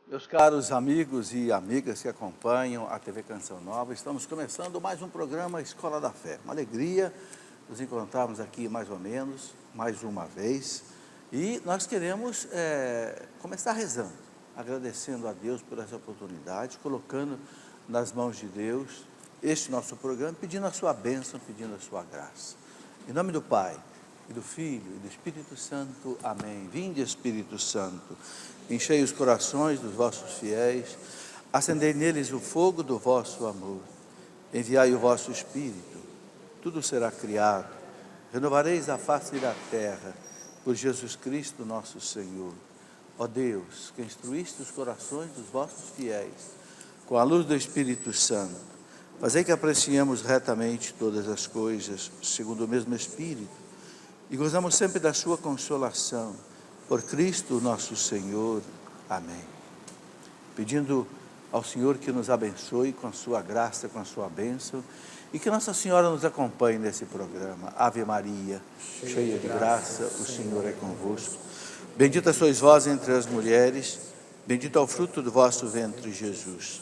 Meus caros amigos e amigas que acompanham a TV Canção Nova, estamos começando mais um programa Escola da Fé. Uma alegria nos encontrarmos aqui mais ou menos, mais uma vez. E nós queremos começar rezando, agradecendo a Deus por essa oportunidade, colocando nas mãos de Deus este nosso programa, pedindo a sua bênção, pedindo a sua graça. Em nome do Pai, e do Filho, e do Espírito Santo. Amém. Vinde, Espírito Santo, enchei os corações dos vossos fiéis, acendei neles o fogo do vosso amor. Enviai o vosso Espírito, tudo será criado, renovareis a face da terra, por Jesus Cristo nosso Senhor. Ó Deus, que instruíste os corações dos vossos fiéis, com a luz do Espírito Santo, fazei que apreciemos retamente todas as coisas, segundo o mesmo Espírito, e gozamos sempre da sua consolação, por Cristo nosso Senhor. Amém. Pedindo ao Senhor que nos abençoe com a sua graça, com a sua bênção, e que Nossa Senhora nos acompanhe nesse programa. Ave Maria, cheia de graça, o Senhor é convosco. Bendita sois vós entre as mulheres, bendito é o fruto do vosso ventre, Jesus.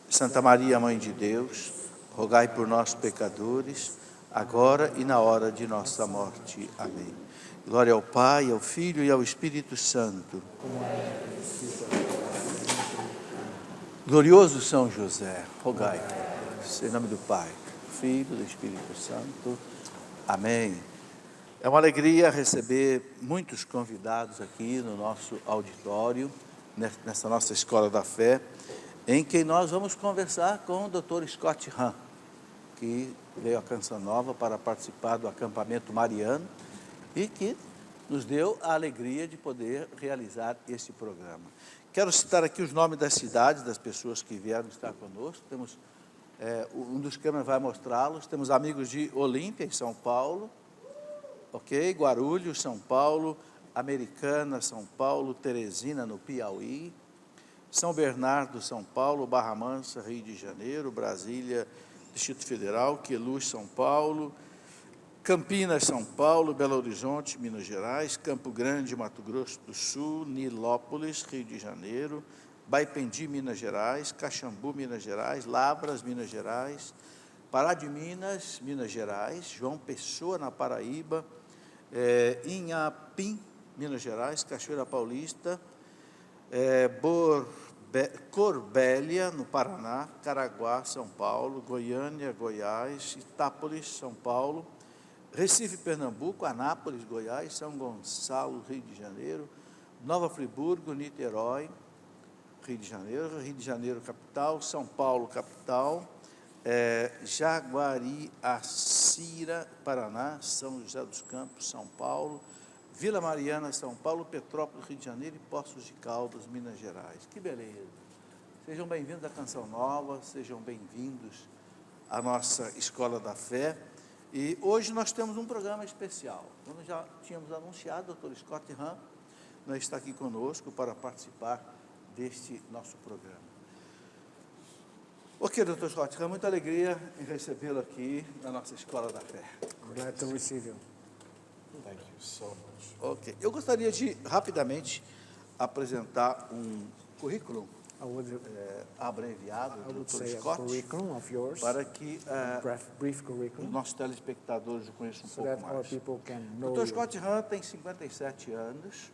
Santa Maria, Mãe de Deus, rogai por nós, pecadores, agora e na hora de nossa morte. Amém. Glória ao Pai, ao Filho e ao Espírito Santo. Glorioso São José, rogai por nós. Em nome do Pai, do Filho e do Espírito Santo. Amém. É uma alegria receber muitos convidados aqui no nosso auditório, nessa nossa Escola da Fé, em que nós vamos conversar com o Dr. Scott Hahn, que veio à Canção Nova para participar do acampamento mariano e que nos deu a alegria de poder realizar esse programa. Quero citar aqui os nomes das cidades, das pessoas que vieram estar conosco. Temos, um dos câmeras vai mostrá-los, temos amigos de Olímpia, em São Paulo, ok? Guarulhos, São Paulo, Americana, São Paulo, Teresina, no Piauí, São Bernardo, São Paulo, Barra Mansa, Rio de Janeiro, Brasília, Distrito Federal, Queluz, São Paulo, Campinas, São Paulo, Belo Horizonte, Minas Gerais, Campo Grande, Mato Grosso do Sul, Nilópolis, Rio de Janeiro, Baipendi, Minas Gerais, Caxambu, Minas Gerais, Lavras, Minas Gerais, Pará de Minas, Minas Gerais, João Pessoa, na Paraíba, Inhapim, Minas Gerais, Cachoeira Paulista, Corbélia, no Paraná, Caraguá, São Paulo, Goiânia, Goiás, Itápolis, São Paulo, Recife, Pernambuco, Anápolis, Goiás, São Gonçalo, Rio de Janeiro, Nova Friburgo, Niterói, Rio de Janeiro capital, São Paulo capital, Jaguariacira, Paraná, São José dos Campos, São Paulo, Vila Mariana, São Paulo, Petrópolis, Rio de Janeiro e Poços de Caldas, Minas Gerais. Que beleza! Sejam bem-vindos à Canção Nova, sejam bem-vindos à nossa Escola da Fé. E hoje nós temos um programa especial. Como já tínhamos anunciado, o Dr. Scott Hahn está aqui conosco para participar deste nosso programa. Ok, Dr. Scott Hahn, muita alegria em recebê-lo aqui na nossa Escola da Fé. Glad to receive you. Thank you so much. Ok, eu gostaria de rapidamente apresentar um currículo I would abreviado do Dr. say a Scott, curriculum of yours, para que brief os curriculum, nossos telespectadores o conheçam um so pouco that our mais. people can know Dr. you. Scott Hahn tem 57 anos,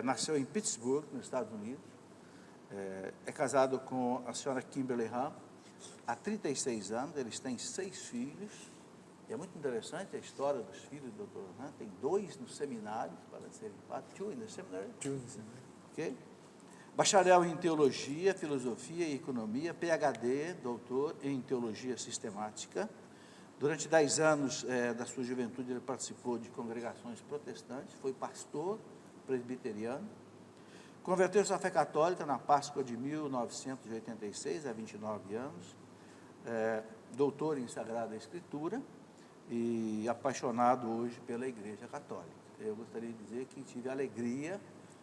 nasceu em Pittsburgh, nos Estados Unidos, é casado com a senhora Kimberly Hahn há 36 anos, eles têm 6 filhos, e é muito interessante a história dos filhos do Dr. Hahn, tem 2 no seminário, para serem 2 in the seminary, ok? Bacharel em Teologia, Filosofia e Economia, PhD, doutor em Teologia Sistemática. Durante 10 anos da sua juventude, ele participou de congregações protestantes, foi pastor presbiteriano, converteu-se à fé católica na Páscoa de 1986, há 29 anos, doutor em Sagrada Escritura e apaixonado hoje pela Igreja Católica. Eu gostaria de dizer que tive a alegria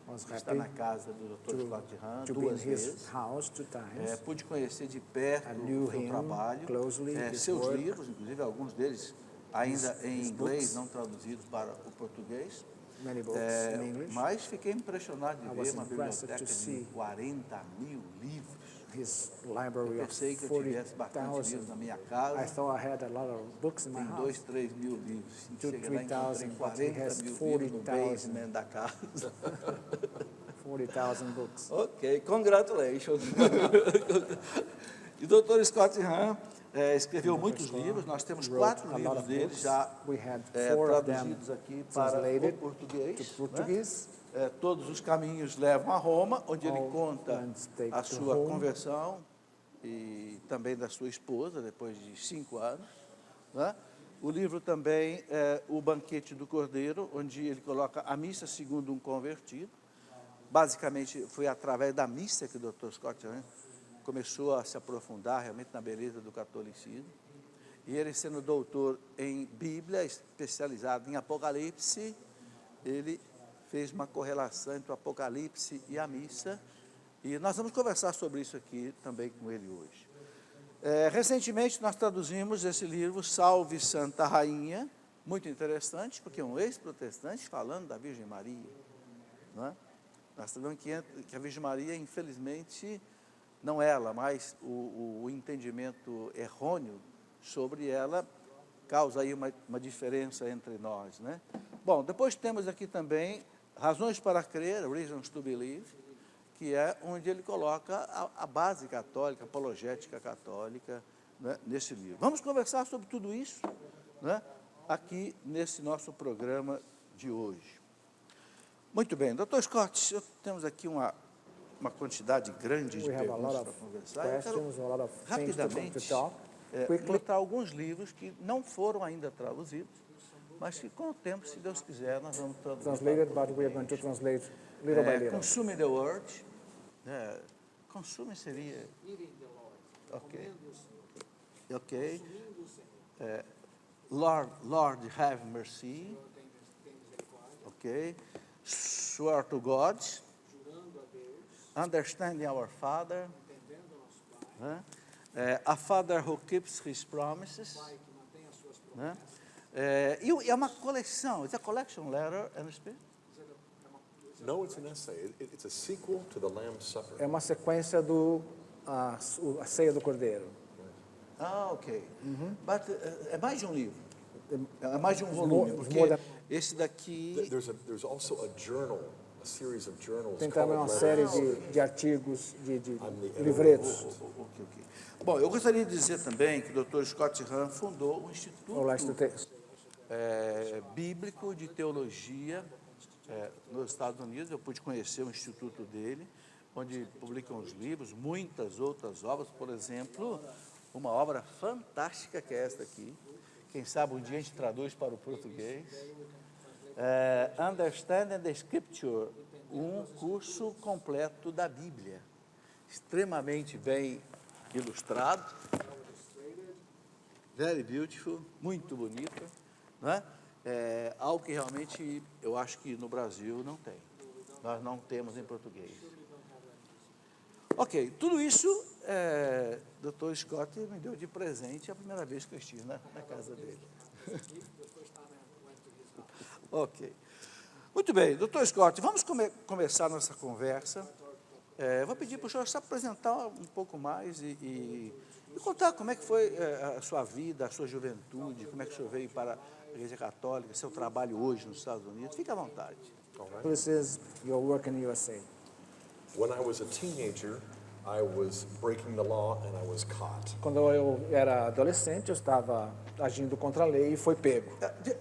de estar na casa do Dr. Scott Hahn to be in 2 his vezes. house 2 times. Pude conhecer de perto I knew o seu him trabalho, closely, his seus work, livros, inclusive alguns deles ainda em his inglês, books. não traduzidos para o português. many books in English. Mas fiquei impressionado de I was ver uma impressed biblioteca to de see 40 mil livros. His Eu library of pensei que eu tivesse bastante livros 40,000. na minha I casa. thought I had a lot of books in my Tem house. 2, 3 mil livros. Two, Cheguei lá e encontrei 3,000, but he 40 has mil livros no 40,000. basement da casa. 40,000 books. Ok, congratulations. E o Dr. Scott Hahn escreveu muitos livros. Nós temos 4 livros dele já We had 4 of them traduzidos aqui para o translated português. to né? Portuguese. Todos os caminhos levam a Roma, onde ele All conta roads take a to sua Rome. conversão e também da sua esposa, depois de 5 anos. Né? O livro também é O Banquete do Cordeiro, onde ele coloca a missa segundo um convertido. Basicamente, foi através da missa que o Dr. Scott Hahn começou a se aprofundar realmente na beleza do catolicismo. E ele, sendo doutor em Bíblia, especializado em Apocalipse, ele fez uma correlação entre o Apocalipse e a missa. E nós vamos conversar sobre isso aqui também com ele hoje. Recentemente, nós traduzimos esse livro, Salve Santa Rainha, muito interessante, porque é um ex-protestante falando da Virgem Maria. Não é? Nós sabemos que a Virgem Maria, infelizmente, não ela, mas o entendimento errôneo sobre ela causa aí uma diferença entre nós, né? Bom, depois temos aqui também Razões para Crer, Reasons to Believe, que é onde ele coloca a base católica, a apologética católica, né, nesse livro. Vamos conversar sobre tudo isso, né, aqui nesse nosso programa de hoje. Muito bem, Dr. Scott, temos aqui uma quantidade grande de We have a lot perguntas of para conversar. Eu quero questions, a lot of things rapidamente to talk. Quickly, botar alguns livros que não foram ainda traduzidos, mas que com o tempo, se Deus quiser, nós vamos traduzir. translated, but we are going to translate little by little. Consume the Word. Consume seria... Ok. Ok. Lord, have mercy. Ok. Swear to God. Understanding our Father. A Father who keeps his promises. E é uma coleção. It's a collection letter and spirit. No, it's an essay. It's a sequel to the Lamb's Supper. É uma sequência a ceia do Cordeiro. Ok. But, é mais de um livro. É mais de um volume, more porque than- esse daqui... There's also a journal, a series of journals Tem também uma called série Letters. de artigos, de I'm the livretos. Ok. Bom, eu gostaria de dizer também que o Dr. Scott Hahn fundou o Instituto I would like to take Bíblico de Teologia nos Estados Unidos. Eu pude conhecer o instituto dele, onde publicam os livros, muitas outras obras, por exemplo, uma obra fantástica que é esta aqui. Quem sabe um dia a gente traduz para o português. Understanding the Scripture, um curso completo da Bíblia, extremamente bem ilustrado, very beautiful, muito bonito, né? Algo que realmente eu acho que no Brasil não tem. Nós não temos em português. Ok, tudo isso, Dr. Scott me deu de presente a primeira vez que eu estive na casa dele. Ok. Muito bem, Dr. Scott, vamos começar nossa conversa. Vou pedir para o senhor se apresentar um pouco mais e contar como é que foi a sua vida, a sua juventude, como é que o senhor veio para a Igreja Católica, seu trabalho hoje nos Estados Unidos. Fique à vontade. All right. This is your work in the USA. When I was a teenager, I was breaking the law and I was caught. Quando eu era adolescente, eu estava agindo contra a lei e foi pego.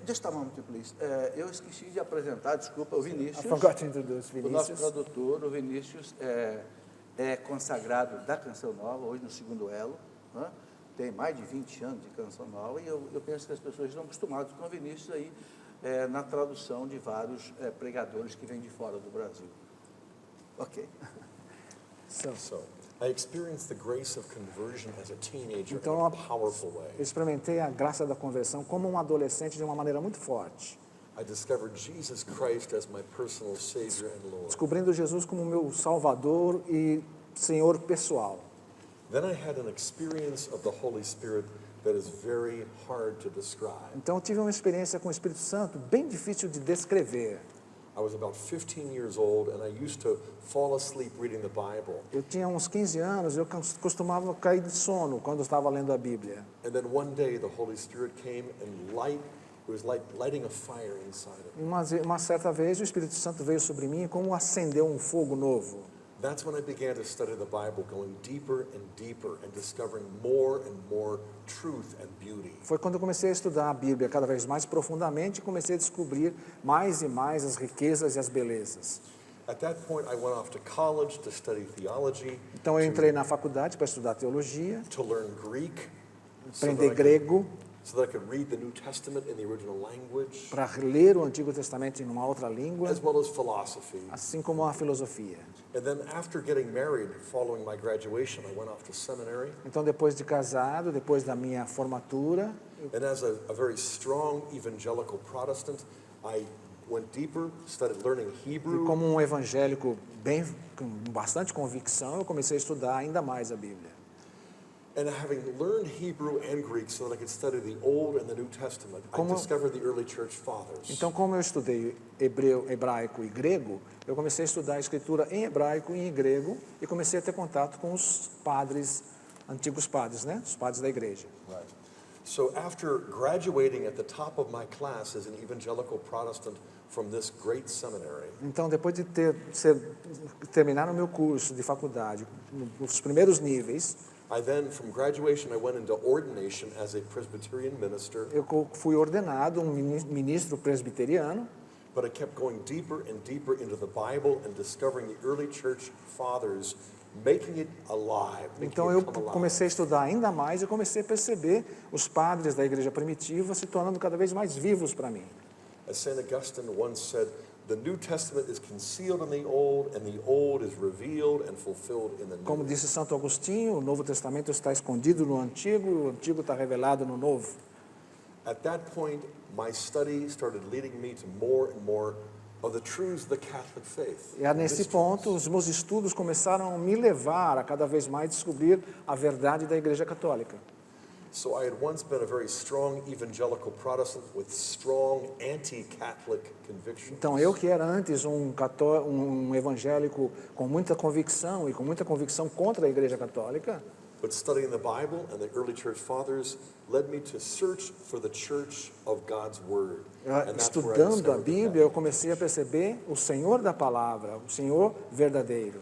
Just a moment, please. Eu esqueci de apresentar, desculpa, o I Vinícius. forgot to introduce O nosso Vinicius. tradutor, o Vinícius, é consagrado da Canção Nova, hoje no segundo elo, né? Tem mais de 20 anos de Canção Nova, e eu penso que as pessoas estão acostumadas com o Vinícius aí, na tradução de vários pregadores que vêm de fora do Brasil. Ok. So I experienced the grace of conversion as a teenager Então, in a powerful way. eu experimentei a graça da conversão como um adolescente de uma maneira muito forte, I discovered Jesus Christ as my personal Savior and Lord. descobrindo Jesus como meu Salvador e Senhor pessoal. Then I had an experience of the Holy Spirit that is very hard to describe. Então eu tive uma experiência com o Espírito Santo bem difícil de descrever. I was about 15 years old, and I used to fall asleep reading the Bible. Eu tinha uns 15 anos, eu costumava cair de sono quando estava lendo a Bíblia. And then one day the Holy Spirit came and it was like lighting a fire inside of me. Uma certa vez o Espírito Santo veio sobre mim como acendeu um fogo novo. That's when I began to study the Bible, going deeper and deeper and discovering more and more truth and beauty. Foi quando eu comecei a estudar a Bíblia cada vez mais profundamente e comecei a descobrir mais e mais as riquezas e as belezas. At that point, I went off to college to study theology, Então eu entrei na faculdade para estudar teologia, to learn Greek, aprender grego, so that I could read the New Testament in the original language, para ler o Antigo Testamento em uma outra língua, as well as philosophy. assim como a filosofia. And then after getting married, following my graduation, I went off to seminary. Então depois de casado, depois da minha formatura, And as a very strong evangelical Protestant, I went deeper, started learning e Hebrew. como um evangélico com bastante convicção, eu comecei a estudar ainda mais a Bíblia. And having learned Hebrew and Greek so that I could study the Old and the New Testament, I discovered the early church fathers. Então, como eu estudei hebraico e grego, eu comecei a estudar a escritura em hebraico e em grego e comecei a ter contato com os padres, antigos padres, né? Os padres da igreja. Right. So after graduating at the top of my class as an evangelical Protestant from this great seminary, Então, depois de terminar o meu curso de faculdade, nos primeiros níveis, I then, from graduation, I went into ordination as a Presbyterian minister, eu fui ordenado um ministro presbiteriano, but I kept going deeper and deeper into the Bible and discovering the early church fathers, making it alive, making então eu it come alive. comecei a estudar ainda mais e comecei a perceber os padres da igreja primitiva se tornando cada vez mais vivos para mim. As St. Augustine once said, the New Testament is concealed in the Old, and the Old is revealed and fulfilled in the New. Como disse Santo Agostinho, o Novo Testamento está escondido no Antigo e o Antigo está revelado no Novo. At that point, my study started leading me to more and more of the truths of the Catholic faith. E nesse ponto, os meus estudos começaram a me levar a cada vez mais descobrir a verdade da Igreja Católica. So I had once been a very strong evangelical Protestant with strong anti-Catholic convictions. Então, eu que era antes um evangélico com muita convicção e com muita convicção contra a Igreja Católica, But studying the Bible and the early church fathers led me to search for the church of God's Word. And that's where I estudando a discovered the Bíblia, eu comecei a perceber o Senhor da Palavra, o Senhor verdadeiro.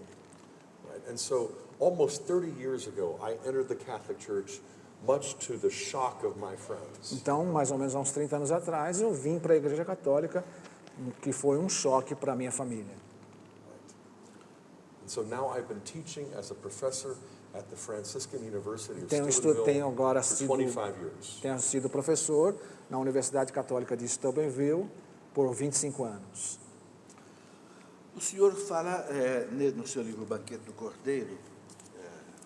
Right. And so almost 30 years ago, I entered the Catholic Church much to the shock of my friends. Então, mais ou menos há uns 30 anos atrás, eu vim para a Igreja Católica, que foi um choque para a minha família. And so now I've been teaching as a professor at the Franciscan University of Tenho Steubenville agora for sido, 25 years. tenho sido professor na Universidade Católica de Steubenville por 25 anos. O senhor fala no seu livro Banquete do Cordeiro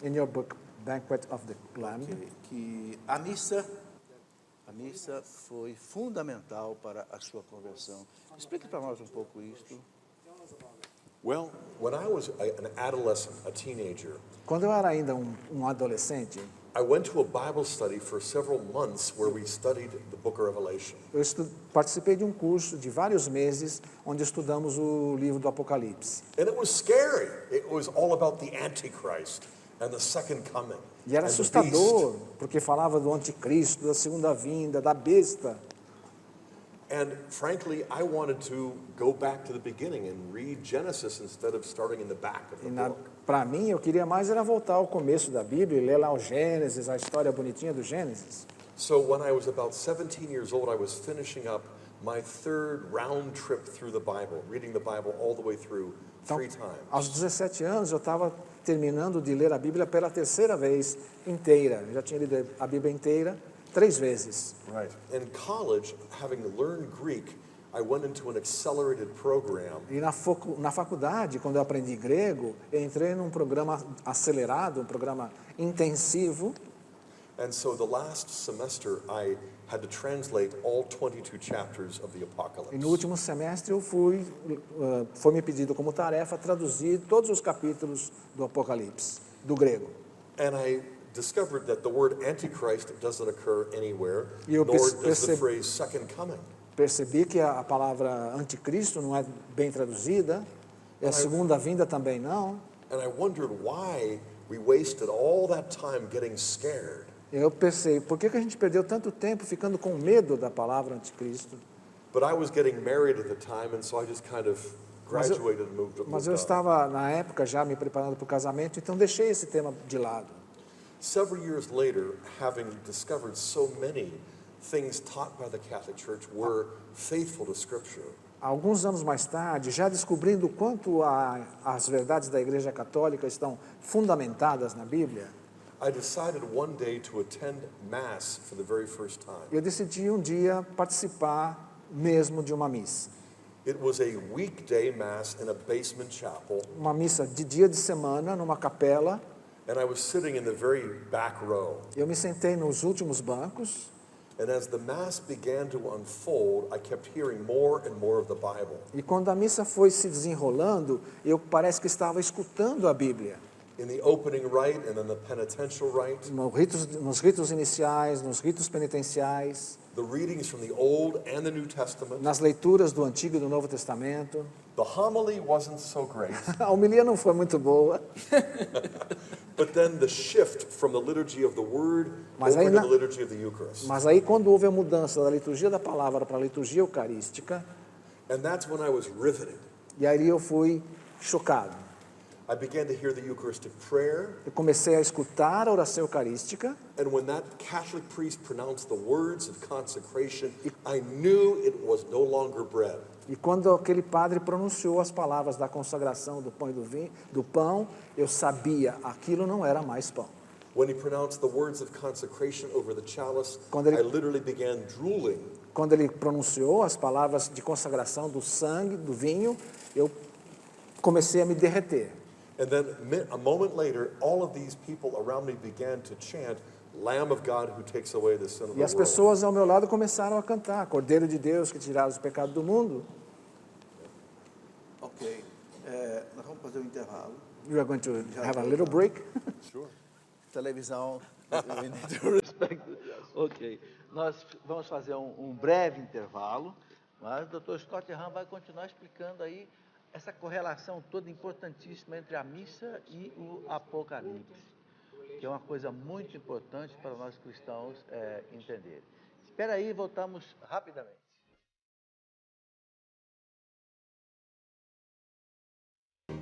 In your book, Banquet of the Lamb, que a missa foi fundamental para a sua conversão. Explique para nós um pouco isso. Well, when I was an adolescent, a teenager, quando eu era ainda um adolescente, I went to a Bible study for several months where we studied the book of Revelation. eu participei de um curso de vários meses onde estudamos o livro do Apocalipse. And it was scary. It was all about the Antichrist and the second coming. E era and the assustador, beast. porque falava do anticristo, da segunda vinda, da besta. And frankly, I wanted to go back to the beginning and read Genesis instead of starting in the back of the book. Para mim, eu queria mais era voltar ao começo da Bíblia e ler lá o Gênesis, a história bonitinha do Gênesis. So when I was about 17 years old, I was finishing up my third round trip through the Bible, reading the Bible all the way through Então, 3 times. aos 17 anos, eu estava terminando de ler a Bíblia pela terceira vez inteira. Eu já tinha lido a Bíblia inteira 3 vezes. Right. In college, having learned Greek, I went into an accelerated program. E na faculdade, quando eu aprendi grego, eu entrei num programa acelerado, um programa intensivo. And so the last semester, I had to translate all 22 chapters of the Apocalypse. E no último semestre eu foi me pedido como tarefa traduzir todos os capítulos do Apocalipse, do grego. And I discovered that the word Antichrist doesn't occur anywhere, E eu nor does the percebi- phrase second coming. percebi que a palavra anticristo não é bem traduzida, e a segunda vinda também não. And I wondered why we wasted all that time getting scared. Eu pensei, por que a gente perdeu tanto tempo ficando com medo da palavra anticristo? But I was getting married at the time, and so I just kind of graduated and moved Mas eu on. estava, na época, já me preparando para o casamento, então deixei esse tema de lado. Several years later, having discovered so many things taught by the Catholic Church were faithful to Scripture, Alguns anos mais tarde, já descobrindo o quanto as verdades da Igreja Católica estão fundamentadas na Bíblia, I decided one day to attend Mass for the very first time. eu decidi um dia participar mesmo de uma missa. It was a weekday Mass in a basement chapel, Uma missa de dia de semana, numa capela. and I was sitting in the very back row. Eu me sentei nos últimos bancos, And as the Mass began to unfold, I kept hearing more and more of the Bible. e quando a missa foi se desenrolando, eu parece que estava escutando a Bíblia. In the opening rite and then the penitential rite, Nos ritos iniciais, nos ritos penitenciais, the readings from the Old and the New Testament. nas leituras do Antigo e do Novo Testamento. The homily wasn't so great, A homilia não foi muito boa, but then the shift from the liturgy of the Word Mas over aí to na- the liturgy of the Eucharist. mas aí quando houve a mudança da liturgia da palavra para a liturgia eucarística, And that's when I was riveted. e aí eu fui chocado. I began to hear the Eucharistic prayer, Eu comecei a escutar a oração eucarística, and when that Catholic priest pronounced the words of consecration, I knew it was no longer bread. e quando aquele padre pronunciou as palavras da consagração do pão e do pão, eu sabia, aquilo não era mais pão. When he pronounced the words of consecration over the chalice, Quando ele- I literally began drooling. Quando ele pronunciou as palavras de consagração do sangue, do vinho, eu comecei a me derreter. And then a moment later, all of these people around me began to chant, Lamb of God who takes away the sin of E the as world. pessoas ao meu lado começaram a cantar, Cordeiro de Deus que tiraram os pecados do mundo. Ok. Nós vamos fazer um intervalo. We are going to have a little break. Sure. Televisão, we need to respect. Ok. Nós vamos fazer um breve intervalo, mas o Dr. Scott Hahn vai continuar explicando aí essa correlação toda importantíssima entre a missa e o Apocalipse, que é uma coisa muito importante para nós cristãos entenderem. Espera aí, voltamos rapidamente.